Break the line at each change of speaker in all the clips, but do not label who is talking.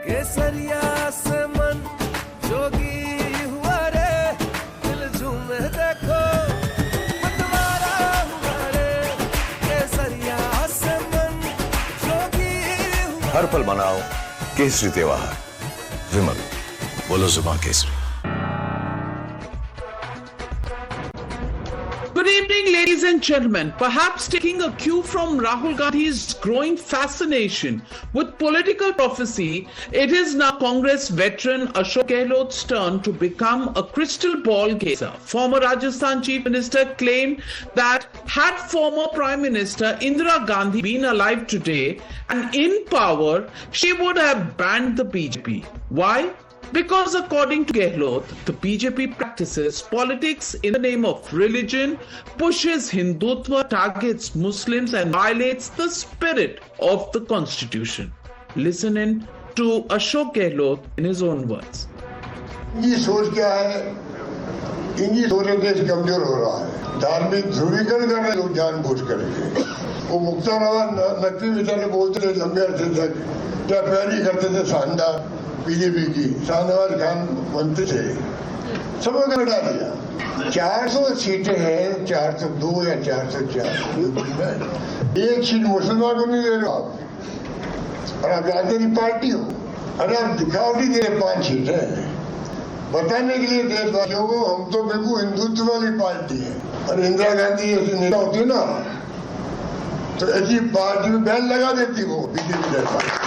केसरिया से मन जोगी हुआ रे, दिल झूमे देखो मतवारा हुआ रे, केसरिया से मन जोगी हुआ।
हर पल मनाओ केसरी त्योहार। विमल, बोलो जुबान Kesari.
Good evening, ladies and gentlemen. Perhaps taking a cue from Rahul Gandhi's growing fascination with political prophecy, it is now Congress veteran Ashok Gehlot's turn to become a crystal ball gazer. Former Rajasthan Chief Minister claimed that had former Prime Minister Indira Gandhi been alive today and in power, she would have banned the BJP. Why? Because according to Gehlot, the BJP practices politics in the name of religion, pushes Hindutva, targets Muslims and violates the spirit of the constitution. Listen in to Ashok Gehlot in his own words.
इनकी सोच क्या है? इनकी सोच से देश कमजोर हो रहा है। धार्मिक ध्रुवीकरण कर रहे लोग जानबूझ करके। वो मुक्ताराम नकवी बेचारे बोलते थे लंबे अरसे तक, क्या प्यारी करते थे शानदार बीजेपी की, शाहनवाज खान मंत्री थे, सबको हटा दिया। 400 सीटें हैं, 402 या 404, एक सीट मुसलमान को नहीं दे रहे आप, और आप जानते नहीं पार्टी हो, अरे आप दिखावटी दे रहे 5 सीटें बताने के लिए देशवासियों को हम तो बिल्कुल हिंदुत्व वाली पार्टी है। और इंदिरा गांधी ऐसी नेता होती ना तो ऐसी पार्टी में बैन लगा देती वो बीजेपी जैसा।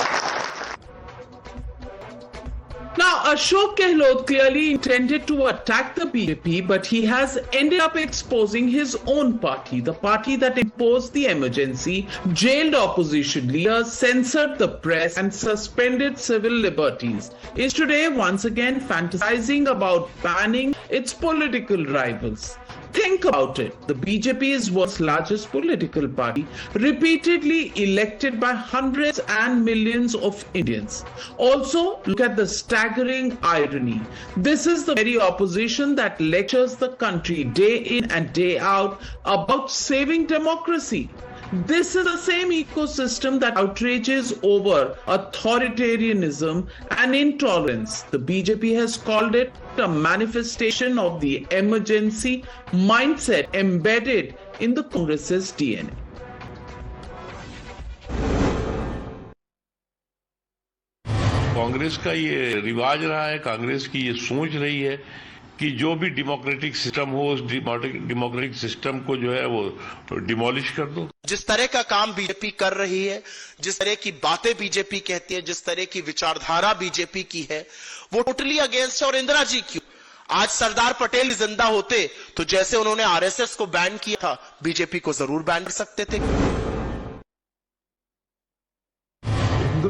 Now, Ashok Gehlot clearly intended to attack the BJP, but he has ended up exposing his own party, the party that imposed the emergency, jailed opposition leaders, censored the press, and suspended civil liberties, is today once again fantasizing about banning its political rivals. Think about it. The BJP is world's largest political party, repeatedly elected by hundreds and millions of Indians. Also, look at the staggering irony. This is the very opposition that lectures the country day in and day out about saving democracy. This is the same ecosystem that outrages over authoritarianism and intolerance. The BJP has called it a manifestation of the emergency mindset embedded in the Congress's DNA.
Congress का ये रिवाज रहा है, कांग्रेस की ये सोच रही है कि जो भी डेमोक्रेटिक सिस्टम हो उस डेमोक्रेटिक सिस्टम को जो है वो डिमोलिश कर दो।
जिस तरह का काम बीजेपी कर रही है, जिस तरह की बातें बीजेपी कहती है, जिस तरह की विचारधारा बीजेपी की है, वो टोटली अगेंस्ट है। और इंदिरा जी क्यों? आज सरदार पटेल जिंदा होते तो जैसे उन्होंने आरएसएस को बैन किया था, बीजेपी को जरूर बैन कर सकते थे।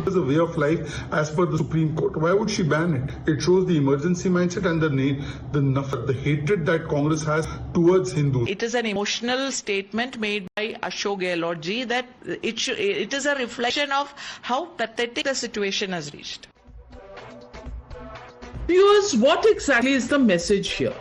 Is a way of life as per the Supreme Court. Why would she ban it? It shows the emergency mindset and the hatred that Congress has towards Hindus.
It is an emotional statement made by Ashok Gehlot ji that it is a reflection of how pathetic the situation has reached.
Viewers, what exactly is the message here?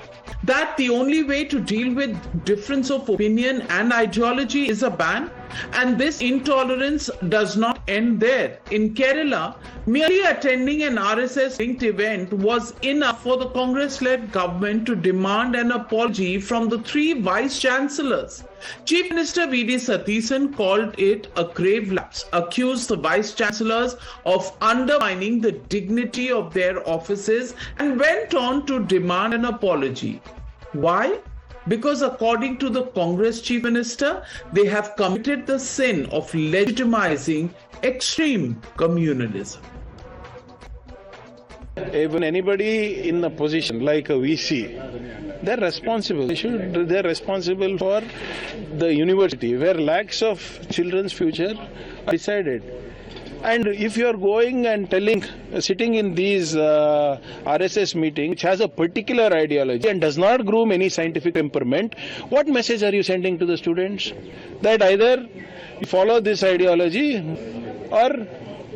That the only way to deal with difference of opinion and ideology is a ban? And this intolerance does not end there. In Kerala, merely attending an RSS-linked event was enough for the Congress-led government to demand an apology from the 3 vice-chancellors. Chief Minister V.D. Satheesan called it a grave lapse, accused the vice-chancellors of undermining the dignity of their offices, and went on to demand an apology. Why? Because according to the Congress Chief Minister, they have committed the sin of legitimizing extreme communalism.
Even anybody in a position like a VC, they're responsible. They're responsible for the university where lakhs of children's future are decided. And if you are going and telling, sitting in these RSS meetings, which has a particular ideology and does not groom any scientific temperament, what message are you sending to the students? That either you follow this ideology or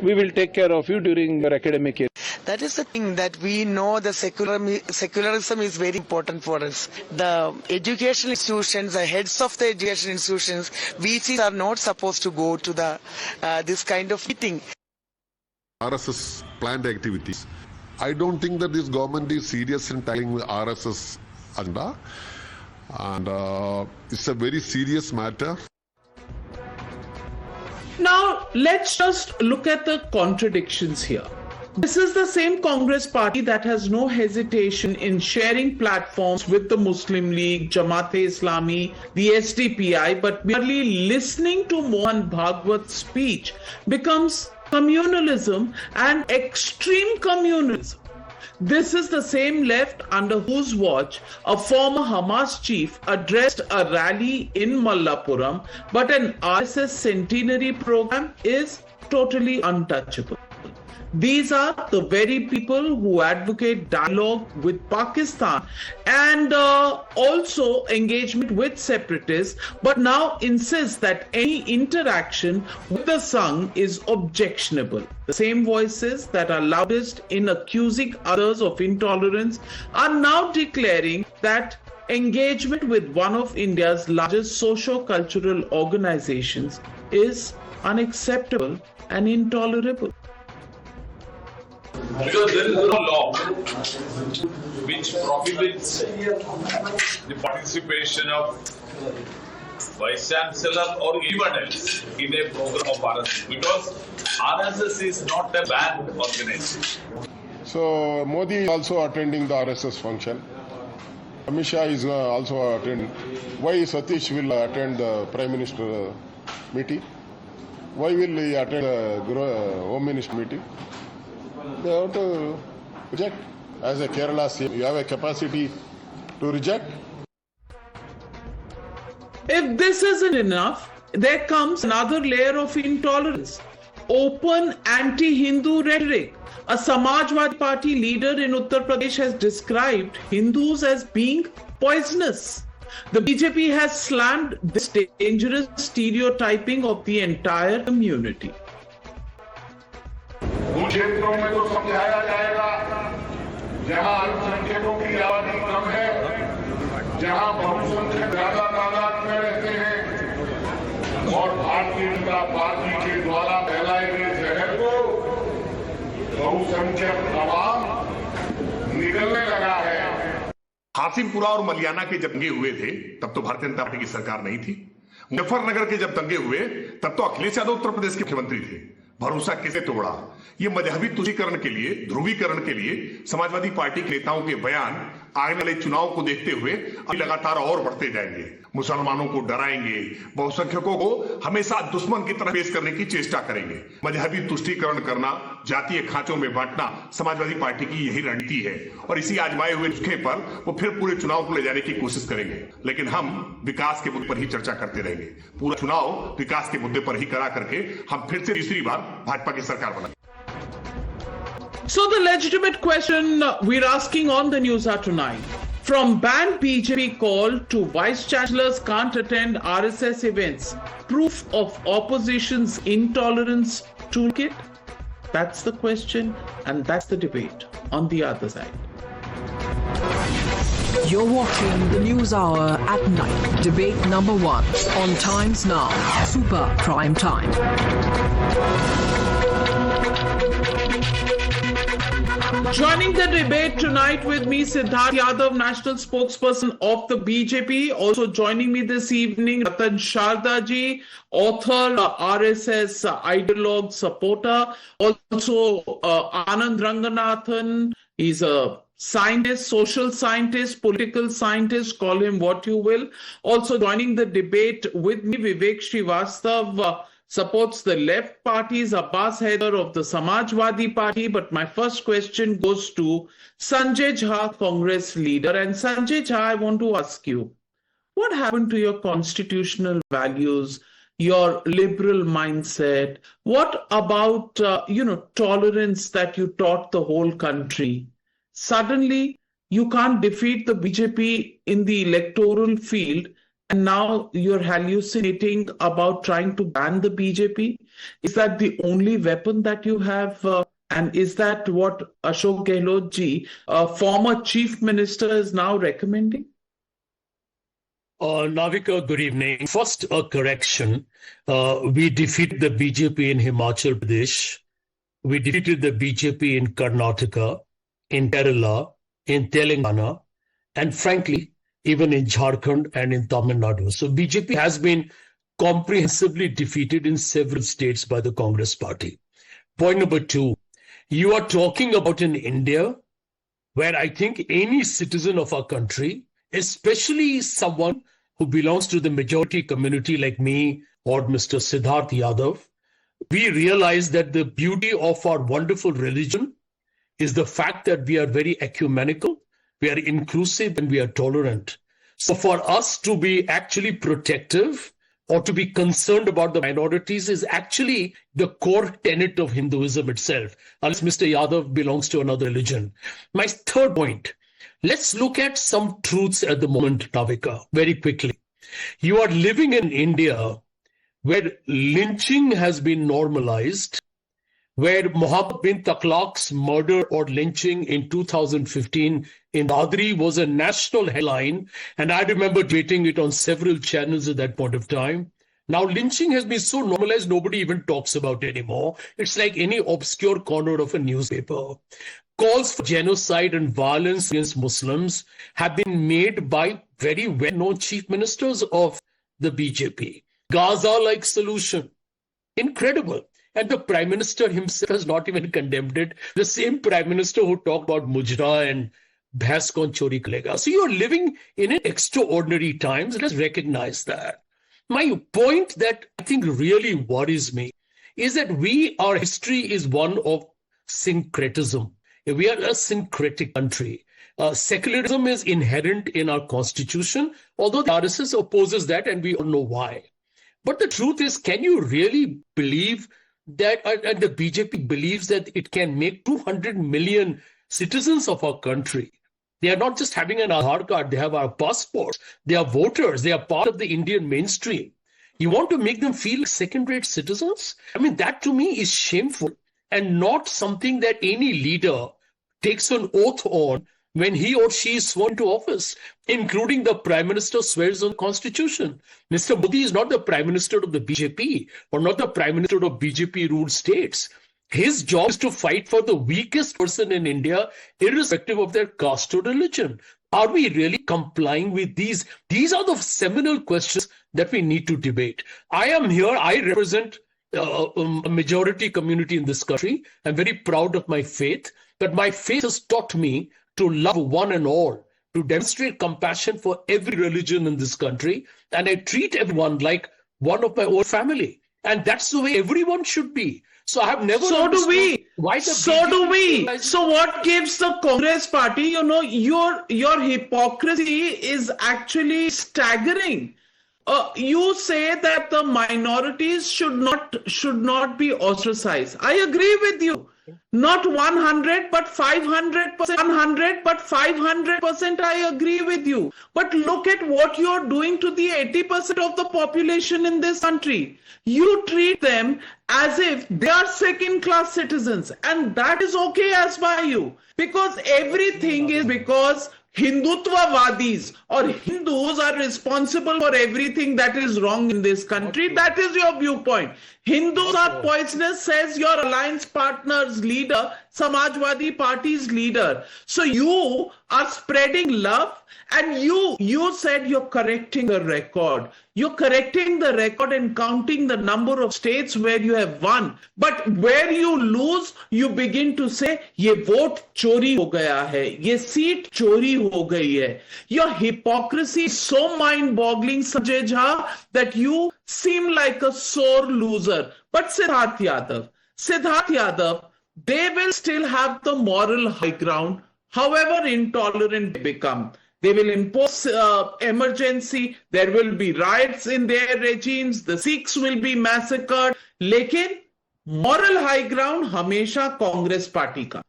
we will take care of you during your academic year.
That is the thing, that we know the secularism is very important for us. The education institutions, the heads of the education institutions, VCs are not supposed to go to the this kind of meeting.
RSS planned activities. I don't think that this government is serious in tackling the RSS agenda, and it's a very serious matter.
Now, let's just look at the contradictions here. This is the same Congress party that has no hesitation in sharing platforms with the Muslim League, Jamaat-e-Islami, the SDPI, but merely listening to Mohan Bhagwat's speech becomes communalism and extreme communalism. This is the same left under whose watch a former Hamas chief addressed a rally in Mallapuram, but an RSS centenary program is totally untouchable. These are the very people who advocate dialogue with Pakistan and also engagement with separatists, but now insist that any interaction with the Sangh is objectionable. The same voices that are loudest in accusing others of intolerance are now declaring that engagement with one of India's largest socio-cultural organizations is unacceptable and intolerable.
Because there is no law which prohibits the participation of Vice Chancellor or anyone else in a program of RSS, because RSS is not a banned organization.
So Modi is also attending the RSS function. Amit Shah is also attending. Why Satish will attend the Prime Minister meeting? Why will he attend the Home Minister meeting? They have to reject. As a Kerala CM, you have a capacity to reject.
If this isn't enough, there comes another layer of intolerance. Open anti-Hindu rhetoric. A Samajwadi Party leader in Uttar Pradesh has described Hindus as being poisonous. The BJP has slammed this dangerous stereotyping of the entire community.
उन क्षेत्रों में तो समझाया जाएगा जहां अल्पसंख्यकों की आबादी कम है, जहां बहुसंख्यक ज्यादा तादाद में रहते हैं, और भारतीय जनता पार्टी के द्वारा फैलाए गए जहर को बहुसंख्यक आवाम निगलने लगा है।
हासिमपुरा और मलियाना के जब दंगे हुए थे तब तो भारतीय जनता पार्टी की सरकार नहीं थी। मुजफ्फरनगर के जब दंगे हुए तब तो अखिलेश यादव उत्तर प्रदेश के मुख्यमंत्री थे। भरोसा किसे तोड़ा? ये मजहबी तुष्टीकरण के लिए, ध्रुवीकरण के लिए समाजवादी पार्टी के नेताओं के बयान आने वाले चुनाव को देखते हुए अभी लगातार और बढ़ते जाएंगे। मुसलमानों को डराएंगे, बहुसंख्यकों को हमेशा दुश्मन की तरह पेश करने की चेष्टा करेंगे। मजहबी तुष्टीकरण करना, जातीय खांचों में बांटना समाजवादी पार्टी की यही रणनीति है और इसी आजमाए हुए नुस्खे पर वो फिर पूरे चुनाव को ले जाने की कोशिश करेंगे। लेकिन हम विकास के मुद्दे पर ही चर्चा करते रहेंगे। पूरा चुनाव विकास के मुद्दे पर ही करा करके हम फिर से तीसरी बार भाजपा की सरकार बनाएंगे।
So the legitimate question we're asking on the NewsHour tonight, from banned BJP call to Vice Chancellors can't attend RSS events, proof of opposition's intolerance toolkit? That's the question, and that's the debate on the other side.
You're watching the NewsHour at night, debate number 1 on Times Now, Super Prime Time.
Joining the debate tonight with me, Siddharth Yadav, national spokesperson of the BJP. Also joining me this evening, Ratan Sharda ji, author, RSS ideologue, supporter. Also Anand Ranganathan, he's a scientist, social scientist, political scientist, call him what you will. Also joining the debate with me, Vivek Srivastav, supports the left parties, Abbas Haider of the Samajwadi Party. But my first question goes to Sanjay Jha, Congress leader. And Sanjay Jha, I want to ask you, what happened to your constitutional values, your liberal mindset? What about, tolerance that you taught the whole country? Suddenly, you can't defeat the BJP in the electoral field, and now you're hallucinating about trying to ban the BJP? Is that the only weapon that you have? And is that what Ashok Gehlot ji, former chief minister, is now recommending?
Navika, good evening. First, a correction. We defeated the BJP in Himachal Pradesh. we defeated the BJP in Karnataka, in Kerala, in Telangana, and frankly, even in Jharkhand and in Tamil Nadu. So BJP has been comprehensively defeated in several states by the Congress party. Point number two, you are talking about in India, where I think any citizen of our country, especially someone who belongs to the majority community like me or Mr. Siddharth Yadav, we realize that the beauty of our wonderful religion is the fact that we are very ecumenical, we are inclusive, and we are tolerant. So for us to be actually protective or to be concerned about the minorities is actually the core tenet of Hinduism itself, unless Mr. Yadav belongs to another religion. My third point, let's look at some truths at the moment, Navika, very quickly. You are living in India where lynching has been normalized, where Mohammed bin Taghlaq's murder or lynching in 2015 in Dadri was a national headline, and I remember debating it on several channels at that point of time. Now lynching has been so normalized, nobody even talks about it anymore. It's like any obscure corner of a newspaper. Calls for genocide and violence against Muslims have been made by very well-known chief ministers of the BJP. Gaza-like solution. Incredible. And the Prime Minister himself has not even condemned it. The same Prime Minister who talked about Mujra and Bhais Kaun Chori Kalega. So you're living in extraordinary times. Let's recognize that. My point that I think really worries me is that our history is one of syncretism. We are a syncretic country. Secularism is inherent in our constitution, although the RSS opposes that and we all know why. But the truth is, can you really believe that, and the BJP believes that it can make 200 million citizens of our country? They are not just having an Aadhaar card, they have our passports, they are voters, they are part of the Indian mainstream. You want to make them feel second-rate citizens? I mean, that to me is shameful and not something that any leader takes an oath on when he or she is sworn to office, including the Prime Minister swears on the Constitution. Mr. Modi is not the Prime Minister of the BJP or not the Prime Minister of BJP-ruled states. His job is to fight for the weakest person in India, irrespective of their caste or religion. Are we really complying with these? These are the seminal questions that we need to debate. I am here, I represent a majority community in this country. I'm very proud of my faith, but my faith has taught me to love one and all, to demonstrate compassion for every religion in this country. And I treat everyone like one of my own family. And that's the way everyone should be. So I have never...
So do we.
Why
so do we. So what gives the Congress party, your hypocrisy is actually staggering. You say that the minorities should not be ostracized. I agree with you. Not 100, but 500%. 100, but 500% I agree with you. But look at what you're doing to the 80% of the population in this country. You treat them as if they are second-class citizens. And that is okay as by you. Because everything is because Hindutvavadis or Hindus are responsible for everything that is wrong in this country. That is your viewpoint. Hindus are poisonous, says your alliance partner's leader, Samajwadi Party's leader. So you are spreading love and you said you're correcting the record. You're correcting the record and counting the number of states where you have won. But where you lose, you begin to say, ye vote chori ho gaya hai, ye seat chori ho gayi hai. Your hypocrisy is so mind-boggling, Sanjay Jha, that you seem like a sore loser. But Siddharth Yadav, they will still have the moral high ground, however intolerant they become. They will impose emergency. There will be riots in their regimes. The Sikhs will be massacred. Lekin moral high ground hamesha Congress party ka.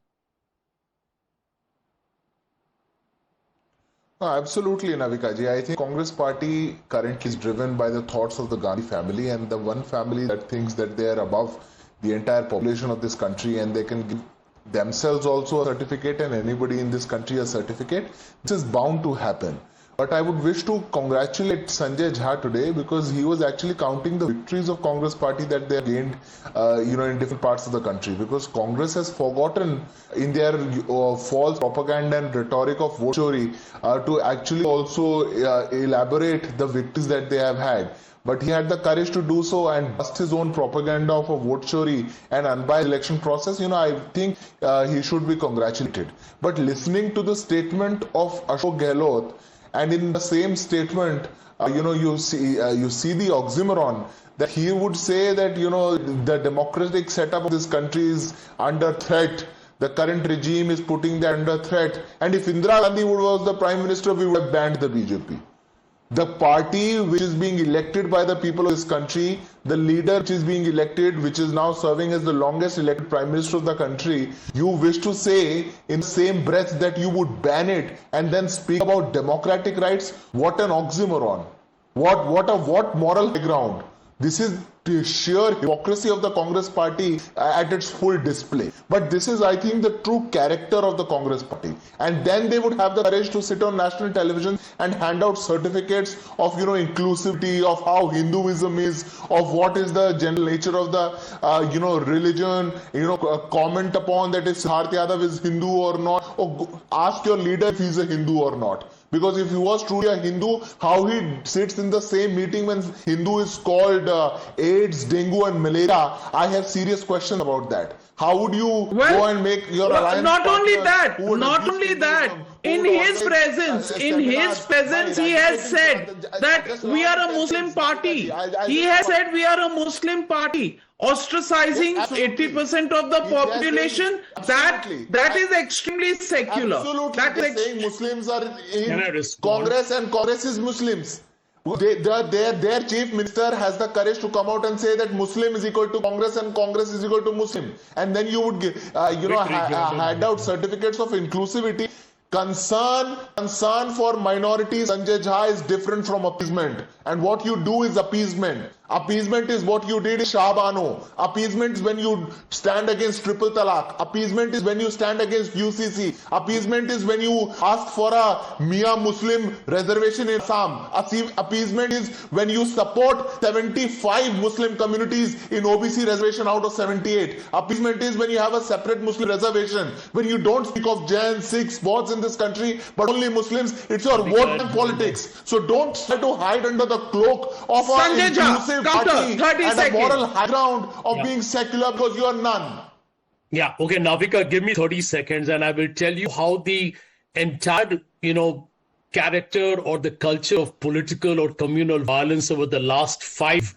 Absolutely, Navika ji. I think Congress party currently is driven by the thoughts of the Gandhi family, and the one family that thinks that they are above the entire population of this country and they can give themselves also a certificate and anybody in this country a certificate. This is bound to happen. But I would wish to congratulate Sanjay Jha today because he was actually counting the victories of Congress party that they have gained, in different parts of the country. Because Congress has forgotten in their false propaganda and rhetoric of vote chori to actually also elaborate the victories that they have had. But he had the courage to do so and bust his own propaganda of a vote chori and unbiased election process. I think he should be congratulated. But listening to the statement of Ashok Gehlot, and in the same statement, you see the oxymoron that he would say that, the democratic setup of this country is under threat. The current regime is putting that under threat. And if Indira Gandhi was the Prime Minister, we would have banned the BJP. The party which is being elected by the people of this country, the leader which is being elected, which is now serving as the longest elected Prime Minister of the country, you wish to say in the same breath that you would ban it and then speak about democratic rights? What an oxymoron. What moral high ground? This is the sheer hypocrisy of the Congress party at its full display. But this is, I think, the true character of the Congress party. And then they would have the courage to sit on national television and hand out certificates of, inclusivity, of how Hinduism is, of what is the general nature of the, religion, comment upon that if Siddharth Yadav is Hindu or not, or ask your leader if he's a Hindu or not. Because if he was truly a Hindu, how he sits in the same meeting when Hindu is called AIDS, dengue and malaria, I have serious questions about that. How would you go and make your alliance?
Not only that, in his presence, he has said that we are a Muslim party. He has said we are a Muslim party. Ostracizing 80% of the population, that is extremely secular.
Absolutely. That is saying Muslims are in Congress and Congress is Muslims. Their chief minister has the courage to come out and say that Muslim is equal to Congress and Congress is equal to Muslim. And then you would hand out certificates of inclusivity. Concern for minorities, Sanjay Jha, is different from appeasement. And what you do is appeasement. Appeasement is what you did in Shah Bano. Appeasement is when you stand against triple talaq. Appeasement is when you stand against UCC. Appeasement is when you ask for a Mia Muslim reservation in Assam. Appeasement is when you support 75 Muslim communities in OBC reservation out of 78. Appeasement is when you have a separate Muslim reservation. When you don't speak of Jains, Sikhs, Bauds in this country, but only Muslims. It's your vote bank politics. So don't try to hide under the cloak of an inclusive party and a moral high ground of being secular because you are none.
Yeah, okay, Navika, give me 30 seconds and I will tell you how the entire, character or the culture of political or communal violence over the last 5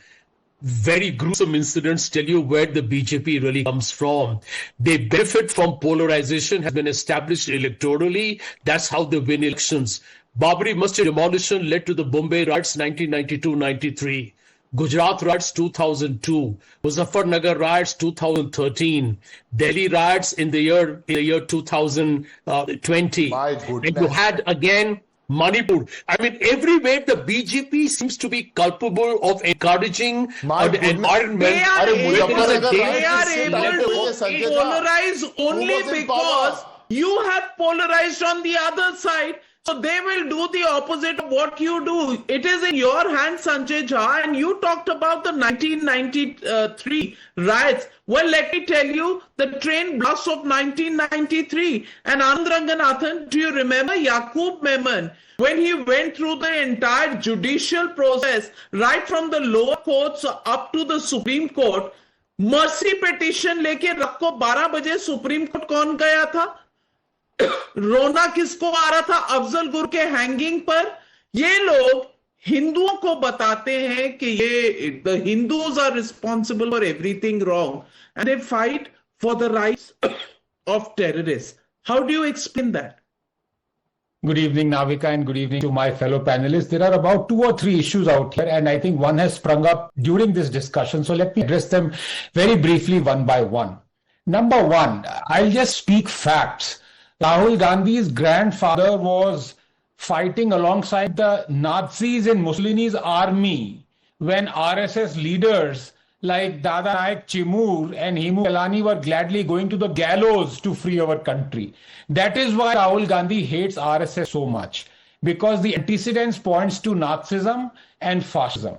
very gruesome incidents tell you where the BJP really comes from. They benefit from polarization, has been established electorally. That's how they win elections. Babri Masjid demolition led to the Bombay riots 1992-93. Gujarat riots 2002, Muzaffarnagar riots 2013, Delhi riots in the year 2020. And you had again Manipur. I mean, everywhere the BJP seems to be culpable of encouraging an environment.
They are able to polarize only because you have polarized on the other side. So they will do the opposite of what you do. It is in your hands, Sanjay Jha, and you talked about the 1993 riots. Well, let me tell you, the train blast of 1993 and Anand Ranganathan, do you remember Yaqub Memon, when he went through the entire judicial process, right from the lower courts up to the Supreme Court, mercy petition लेके रात को 12 बजे supreme court कौन गया था? रोना किसको आ रहा था? अफजल गुर के हैंगिंग पर. ये लोग हिंदुओं को बताते हैं कि ये the Hindus are responsible for everything wrong and they fight for the rights of terrorists. How do you explain that?
Good evening, Navika, and good evening to my fellow panelists. There are about 2 or 3 issues out here, and I think one has sprung up during this discussion. So let me address them very briefly one by one. Number one, I'll just speak facts. Rahul Gandhi's grandfather was fighting alongside the Nazis in Mussolini's army when RSS leaders like Dada Naik Chimur and Himu Kalani were gladly going to the gallows to free our country. That is why Rahul Gandhi hates RSS so much. because the antecedents points to Nazism and fascism.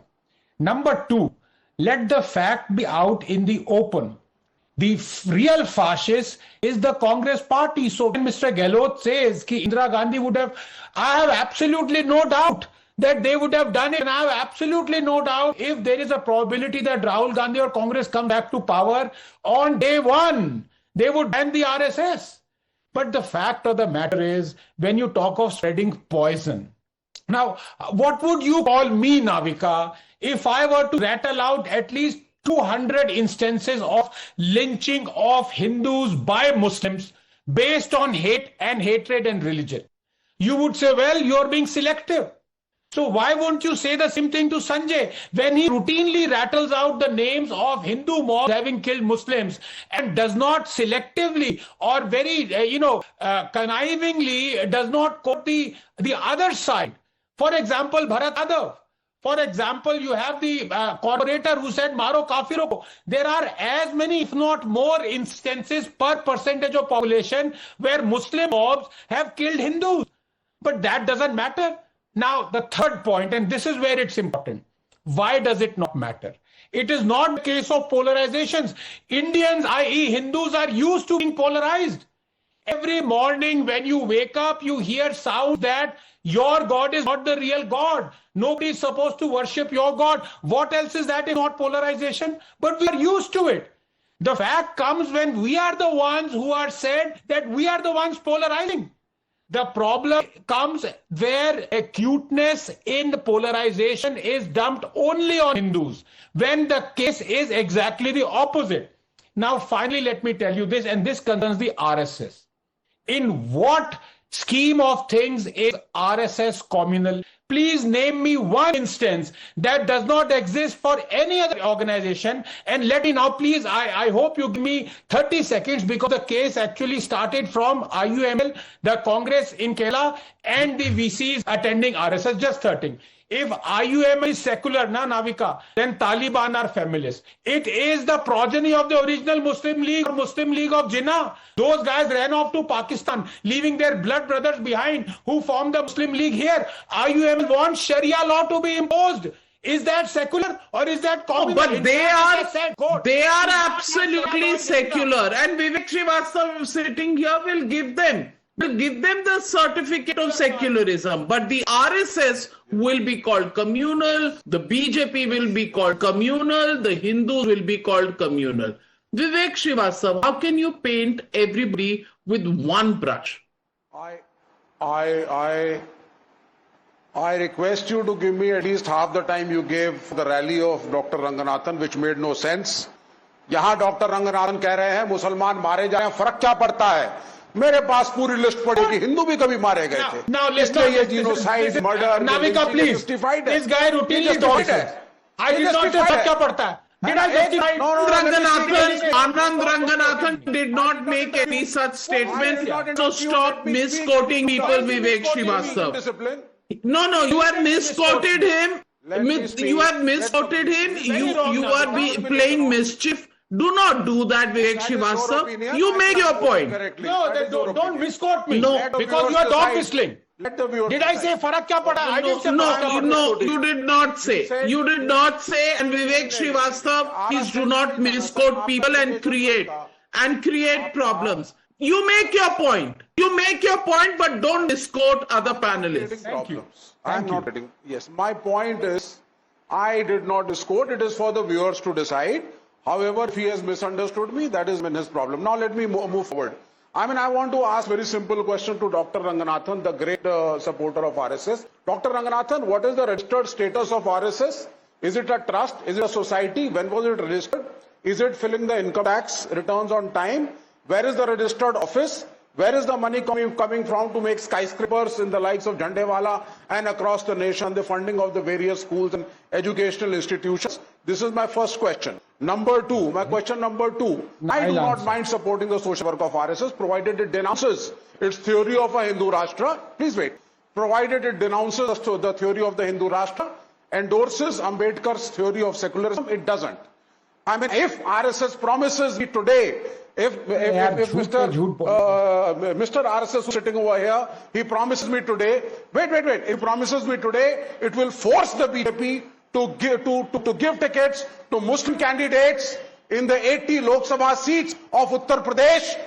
Number two, let the fact be out in the open. The real fascist is the Congress party. So when Mr. Gehlot says that Indira Gandhi would have, I have absolutely no doubt that they would have done it. And I have absolutely no doubt if there is a probability that Rahul Gandhi or Congress come back to power on day one, they would ban the RSS. But the fact of the matter is, when you talk of spreading poison, now, what would you call me, Navika, if I were to rattle out at least 200 instances of lynching of Hindus by Muslims based on hate and hatred and religion? You would say, well, you're being selective. So why won't you say the same thing to Sanjay when he routinely rattles out the names of Hindu mobs having killed Muslims and does not selectively or very, connivingly does not quote the other side? For example, Bharat Adav. For example, you have the corporator who said, Maro Kafiro ko. There are as many, if not more, instances per percentage of population where Muslim mobs have killed Hindus. But that doesn't matter. Now, the third point, and this is where it's important. Why does it not matter? It is not the case of polarizations. Indians, i.e. Hindus, are used to being polarized. Every morning when you wake up, you hear sounds that your God is not the real God. Nobody is supposed to worship your God. What else is that if not polarization? But we are used to it. The fact comes when we are the ones who are said that we are the ones polarizing. The problem comes where acuteness in polarization is dumped only on Hindus, when the case is exactly the opposite. Now, finally, let me tell you this, and this concerns the RSS. In what scheme of things is RSS communal? Please name me one instance that does not exist for any other organization. And let me now, please, I hope you give me 30 seconds because the case actually started from IUML, the Congress in Kerala, and the VCs attending RSS. Just 30. If IUML is secular, Navika, then Taliban are feminists. It is the progeny of the original Muslim League or Muslim League of Jinnah. Those guys ran off to Pakistan, leaving their blood brothers behind who formed the Muslim League here. IUML wants Sharia law to be imposed. Is that secular or is that communal?
But they are absolutely secular. And Vivek Srivastava sitting here will give them the certificate of secularism. But the RSS will be called communal, the BJP will be called communal, the Hindus will be called communal. Vivek Srivastava, how can you paint everybody with one brush?
I request you to give me at least half the time you gave the rally of Dr. Ranganathan, which made no sense. यहाँ doctor Ranganathan कह रहे हैं मुसलमान मारे जा रहे हैं, फर्क क्या पड़ता है? मेरे पास पूरी लिस्ट पड़ी कि हिंदू भी कभी मारे गए थे। इसलिए ये genocide, murder,
Navika, please. This guy routinely talks. I did not say फर्क क्या पड़ता है. Did I justify?
Anand Ranganathan did not make any such statement. So stop misquoting people, Vivek Srivastava. No, you have misquoted him. You have misquoted him. You are playing mischief. Do not do that, Vivek Srivastava. You make your point.
No, don't misquote me. No, because you are dog whistling. Did I say farak kya pada? I didn't say
no, you did not say. You did not say, and Vivek Srivastava, please do not misquote people and create problems. You make your point. You make your point, but don't misquote other panelists.
Thank you. I'm not getting. Yes, my point is, I did not misquote. It is for the viewers to decide. However, if he has misunderstood me, that is his problem. Now let me move forward. I want to ask a very simple question to Dr. Ranganathan, the great supporter of RSS. Dr. Ranganathan, what is the registered status of RSS? Is it a trust? Is it a society? When was it registered? Is it filling the income tax returns on time? Where is the registered office? Where is the money coming from to make skyscrapers in the likes of Jhandewala and across the nation, the funding of the various schools and educational institutions? This is my first question. Number two, my question number two, I do not mind supporting the social work of RSS provided it denounces its theory of a Hindu Rashtra. Please wait. Provided it denounces the theory of the Hindu Rashtra, endorses Ambedkar's theory of secularism, it doesn't. I mean, if RSS promises me today, if Mr. RSS who's sitting over here, he promises me today, wait, he promises me today, it will force the BJP to give tickets to Muslim candidates in the 80 Lok Sabha seats of Uttar Pradesh,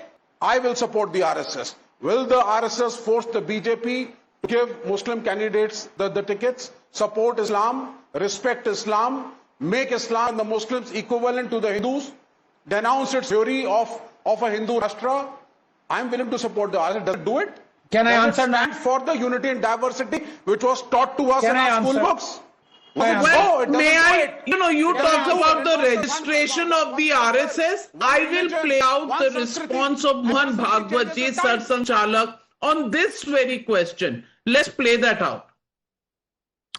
I will support the RSS. Will the RSS force the BJP to give Muslim candidates the tickets, support Islam, respect Islam, make Islam and the Muslims equivalent to the Hindus, denounce its theory of a Hindu Rashtra? I am willing to support the RSS. Does it do it?
Can I answer
that? For the unity and diversity which was taught to us in our school books?
Well, may I, you talk about the registration of the RSS. I will play out the response of Mohan Bhagwatji, Sarsanchalak, on this very question. Let's play that out.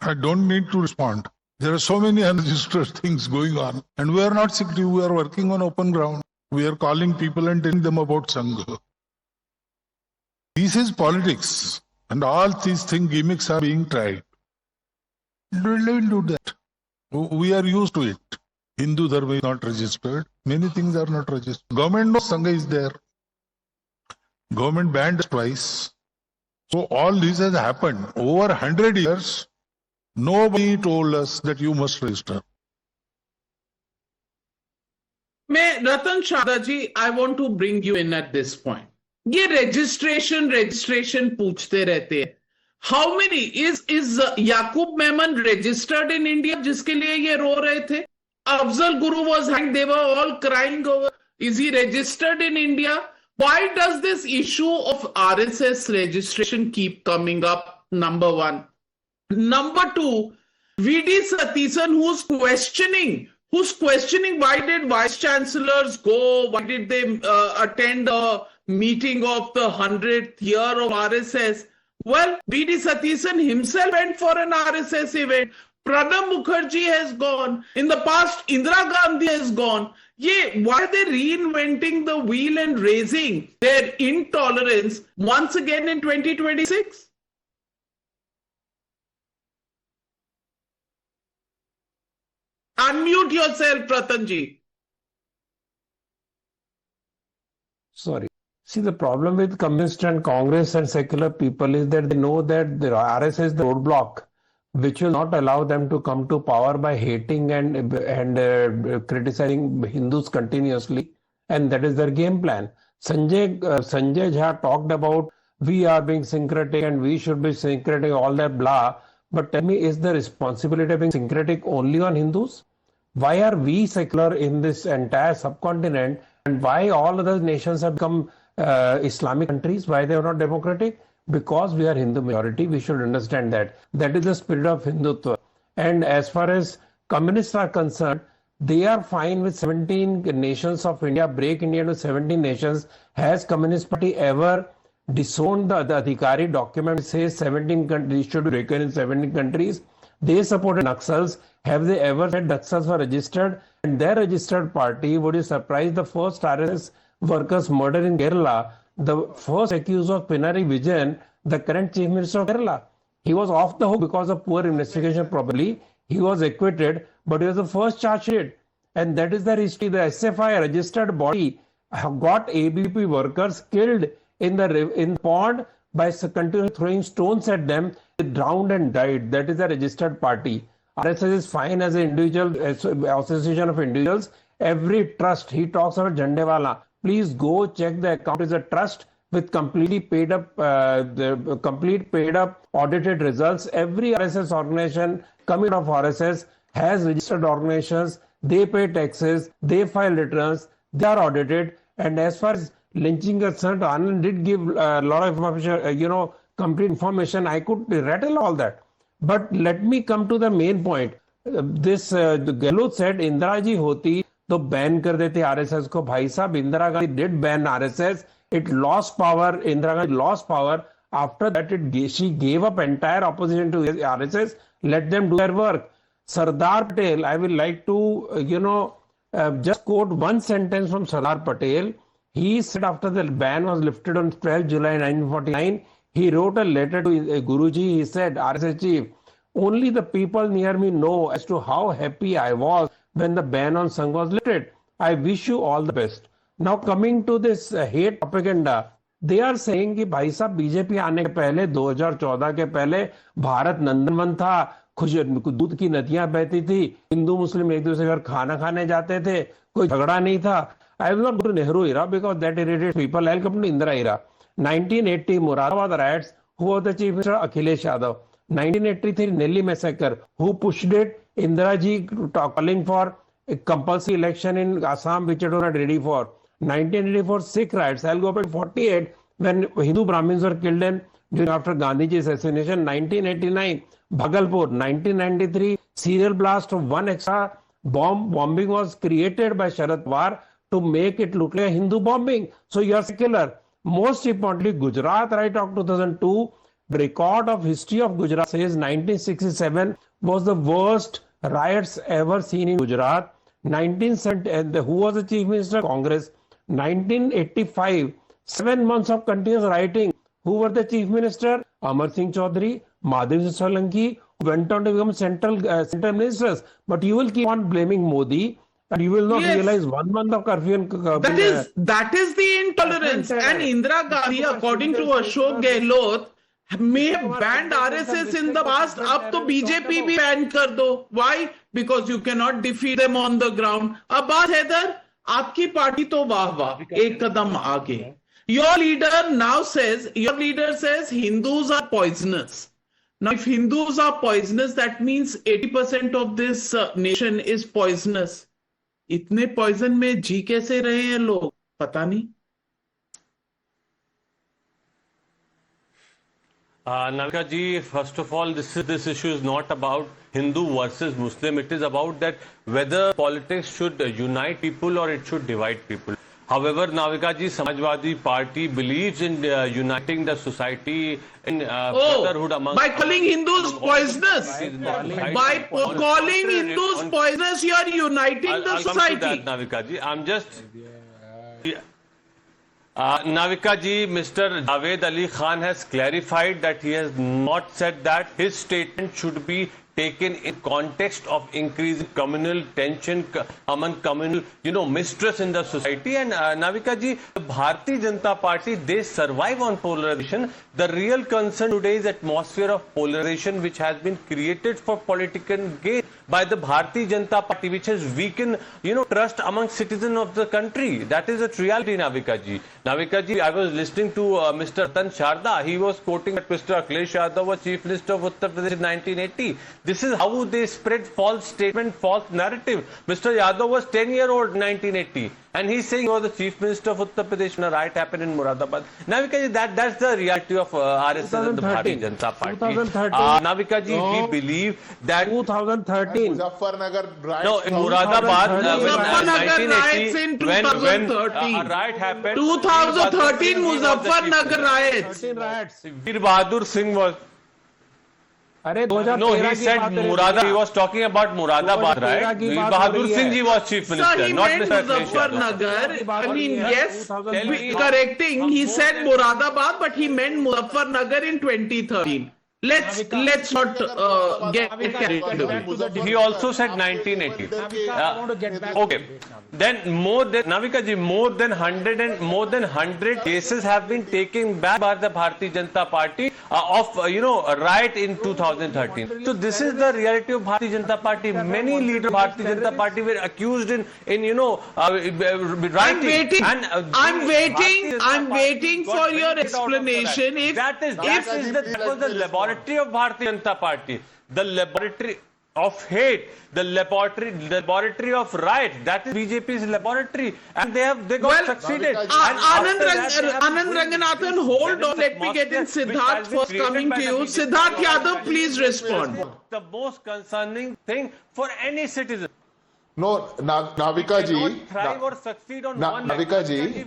I don't need to respond. There are so many unregistered things going on. And we are not secretive. We are working on open ground. We are calling people and telling them about Sangha. This is politics. And all these gimmicks are being tried. We will do that. We are used to it. Hindu Dharma is not registered. Many things are not registered. Government knows Sangha is there. Government banned us twice. So all this has happened. Over 100 years, nobody told us that you must register.
Ratan Chadha ji, I want to bring you in at this point. ये registration पूछते रहते हैं. How many is Yaqub Memon registered in India? जिसके लिए ये रो रहे थे. Afzal Guru was hanged. They were all crying over. Is he registered in India? Why does this issue of RSS registration keep coming up? Number one. Number two, V.D. Satheesan, who's questioning why did vice chancellors go? Why did they attend a meeting of the 100th year of RSS? Well, V.D. Satheesan himself went for an RSS event. Pranab Mukherjee has gone. In the past, Indira Gandhi has gone. Why are they reinventing the wheel and raising their intolerance once again in 2026? Unmute yourself, Pratanji.
Sorry. See, the problem with Communist and Congress and secular people is that they know that the RSS is the roadblock which will not allow them to come to power by hating and criticizing Hindus continuously, and that is their game plan. Sanjay Jha talked about we are being syncretic and we should be syncretic, all that blah. But tell me, is the responsibility of being syncretic only on Hindus? Why are we secular in this entire subcontinent, and why all other nations have become Islamic countries? Why they are not democratic? Because we are Hindu majority. We should understand that. That is the spirit of Hindutva. And as far as communists are concerned, they are fine with 17 nations of India, break India into 17 nations. Has Communist Party ever disowned the Adhikari document which says 17 countries should be broken in 17 countries? They supported Naxals. Have they ever said Naxals were registered? And their registered party, would you surprise, the first RSS workers murder in Kerala, the first accused of Pinarayi Vijayan, the current Chief Minister of Kerala. He was off the hook because of poor investigation probably. He was acquitted, but he was the first charge sheet. And that is the history. The SFI registered body have got ABP workers killed in the pond by continuously throwing stones at them. They drowned and died. That is a registered party. RSS is fine as an individual association of individuals. Every trust, he talks about Jhandewala. Please go check the account. Is a trust with completely paid up, audited results. Every RSS organization coming of RSS has registered organizations. They pay taxes. They file returns. They are audited. And as far as lynching concerned, Anand did give a lot of information, complete information. I could rattle all that. But let me come to the main point. Gehlot said, Indira ji hoti तो ban कर देते RSS को. भाई साहब, Indira Gandhi did ban RSS. It lost power. Indira Gandhi lost power. After that, she gave up entire opposition to RSS. Let them do their work. Sardar Patel, I would like to, just quote one sentence from Sardar Patel. He said after the ban was lifted on 12 July 1949, he wrote a letter to Guruji. He said, RSS chief, only the people near me know as to how happy I was
when the ban on Sangh was lifted. I wish you all the best. Now coming to this hate propaganda, they are saying कि भाई साहब BJP आने के पहले 2014 के पहले भारत नंदनवन था, खुश दूध की नदियां बहती थी, हिंदू मुस्लिम एक दूसरे घर खाना खाने जाते थे, कोई झगड़ा नहीं था. I will not go to Nehru era because that irritates people. I will come to Indira era. 1980 Muradabad riots, who was the chief minister? Akhilesh Yadav. 1983 Nelly massacre, who pushed it? Indira ji calling for a compulsory election in Assam, which it was not ready for. 1984 Sikh riots. I'll go up to 48 when Hindu Brahmins were killed in during after Gandhi's assassination. 1989 Bhagalpur. 1993 serial blast of one extra bombing was created by Sharad Pawar to make it look like a Hindu bombing. So you are secular. Most importantly, Gujarat Riot of 2002, the record of history of Gujarat says 1967 was the worst riots ever seen in Gujarat. 1970, and who was the chief minister? Congress. 1985, 7 months of continuous rioting. Who were the chief minister? Amar Singh Chaudhary, Madhav Solanki, who went on to become central ministers. But you will keep on blaming Modi. And you will not realize 1 month of curfew.
That is the intolerance. And Indira Gandhi, according to Ashok Gehlot, may have banned RSS in the past. Ab to BJP bhi ban kar do. Why? Because you cannot defeat them on the ground. Abbas Haider, aapki party to wah wah. Ek kadam aage. Your leader says Hindus are poisonous. Now, if Hindus are poisonous, that means 80% of this nation is poisonous. इतने poison में जी कैसे रहे हैं लोग पता नहीं.
Navika ji, first of all, this issue is not about Hindu versus Muslim. It is about that whether politics should unite people or it should divide people. However, Navika ji, Samajwadi Party believes in uniting the society in brotherhood among...
By calling Hindus poisonous. By calling Hindus poisonous, you are uniting the society.
Come to that, Navika ji. I'm just... Navika ji, Mr. Javed Ali Khan has clarified that he has not said that. His statement should be taken in context of increasing communal tension among communal, mistrust in the society. And Navika ji, the Bharatiya Janata Party, they survive on polarization. The real concern today is atmosphere of polarization which has been created for political gain by the Bharatiya Janata Party, which has weakened, trust among citizens of the country. That is a reality, Navika ji. Navika ji, I was listening to Mr. Ratan Sharda. He was quoting that Mr. Akhilesh Yadav was Chief Minister of Uttar Pradesh in 1980. This is how they spread false statement, false narrative. Mr. Yadav was 10-year-old in 1980. And he's saying he was the Chief Minister of Uttar Pradesh when a riot happened in Muradabad. Navika ji, that's the reality of RSS and the Bharatiya Janata Party.
2013.
Navika ji, we believe that...
2013. Muzaffarnagar riots.
No, in Muradabad,
Muzaffarnagar riots in 2013.
When a riot happened...
2013 Muzaffarnagar riots.
Veer Bahadur Singh was... No, he said Muradabad. He was talking about Muradabad, right? Veer Bahadur Singh ji was Chief Minister,
Sir, he
not
meant
Mr. Akhilesh
Muzaffarnagar. I mean, yes, correcting. He said Muradabad, but he meant Muzaffarnagar in 2013. Let's not get carried away.
He also said 1980. Okay. Then Navika ji, more than 100 cases have been taken back by the Bharatiya Janata Party of riot in 2013. So this is the reality of Bharatiya Janata Party. Many leaders of Bharatiya Janata Party were accused in rioting.
I'm waiting for your explanation.
That was the laboratory of Bharatiya Janata Party. The laboratory of hate, the laboratory of riot. That is BJP's laboratory, and they got succeeded.
Anand Ranganathan, hold on. Let me get in Siddharth first coming to you. Siddharth Yadav, please respond.
The most concerning thing for any citizen.
No, Navika ji,
thrive or succeed on
Navika ji,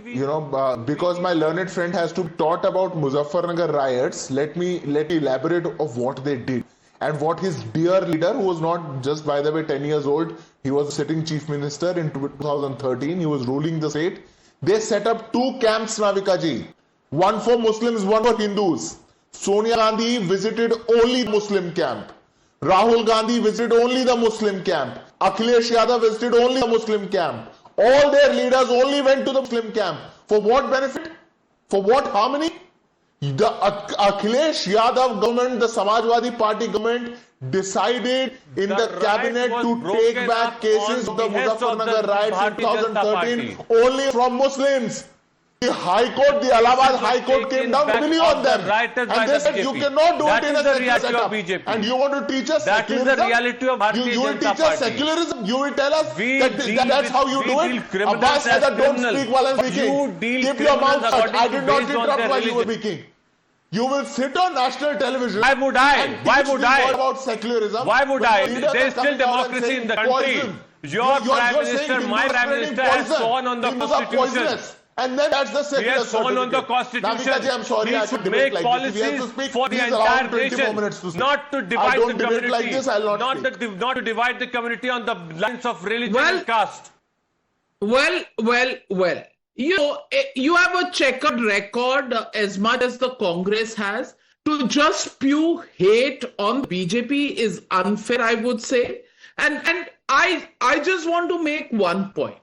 because my learned friend has to talk about Muzaffarnagar riots, let me elaborate of what they did. And what his dear leader, who was not just, by the way, 10 years old, he was sitting chief minister in 2013, he was ruling the state. They set up 2 camps, Navika ji. One for Muslims, one for Hindus. Sonia Gandhi visited only Muslim camp. Rahul Gandhi visited only the Muslim camp. Akhilesh Yadav visited only the Muslim camp. All their leaders only went to the Muslim camp. For what benefit? For what harmony? The Akhilesh Yadav government, the Samajwadi Party government, decided in the cabinet to take back cases of the Muzaffarnagar riots in 2013 only from Muslims. The High Court, the Allahabad High Court came down heavily on them. And they said you cannot do it in a secular setup. And you want to teach us secularism?
That is the reality of Bharatiya Janata Party.
You will teach us secularism? You will tell us that's how you do it? Abbas said that don't speak while I'm speaking. Keep your mouth shut. I did not interrupt while you were speaking. You will sit on national television.
Why would I? Why would I?
About secularism.
Why would I? There is still democracy in the country. Your Prime Minister, my Prime Minister has sworn on the Constitution.
And then that's the secular.
He has sworn on the Constitution.
Navika, I'm sorry,
he should make policies for the entire nation, not to divide the community.
Like this,
not to divide the community on the lines of religion and caste.
Well. You know, you have a checkered record as much as the Congress has. To just spew hate on BJP is unfair, I would say. And I just want to make one point.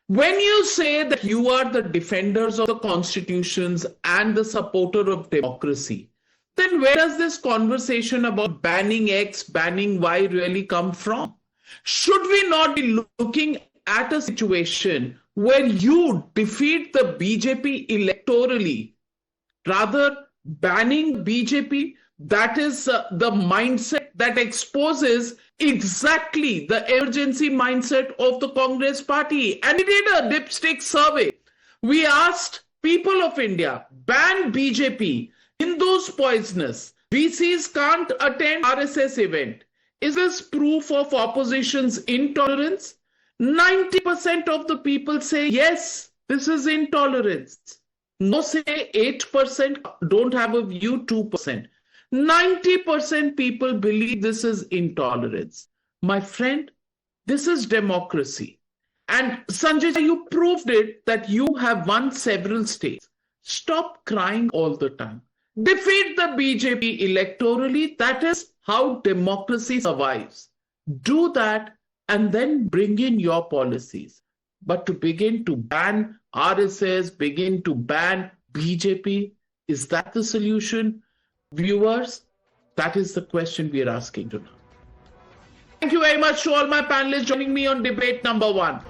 When you say that you are the defenders of the constitutions and the supporter of democracy, then where does this conversation about banning X, banning Y really come from? Should we not be looking at a situation where you defeat the BJP electorally, rather banning BJP? That is the mindset that exposes exactly the emergency mindset of the Congress party. And we did a dipstick survey. We asked people of India, ban BJP, Hindus poisonous, VCs can't attend RSS event. Is this proof of opposition's intolerance? 90% of the people say yes, this is intolerance. No say 8%, don't have a view 2%. 90% people believe this is intolerance. My friend, this is democracy. And Sanjay, you proved it that you have won several states. Stop crying all the time. Defeat the BJP electorally. That is how democracy survives. Do that and then bring in your policies. But to begin to ban RSS, begin to ban BJP, is that the solution? Viewers, that is the question we are asking tonight. Thank you very much to all my panelists joining me on debate number 1.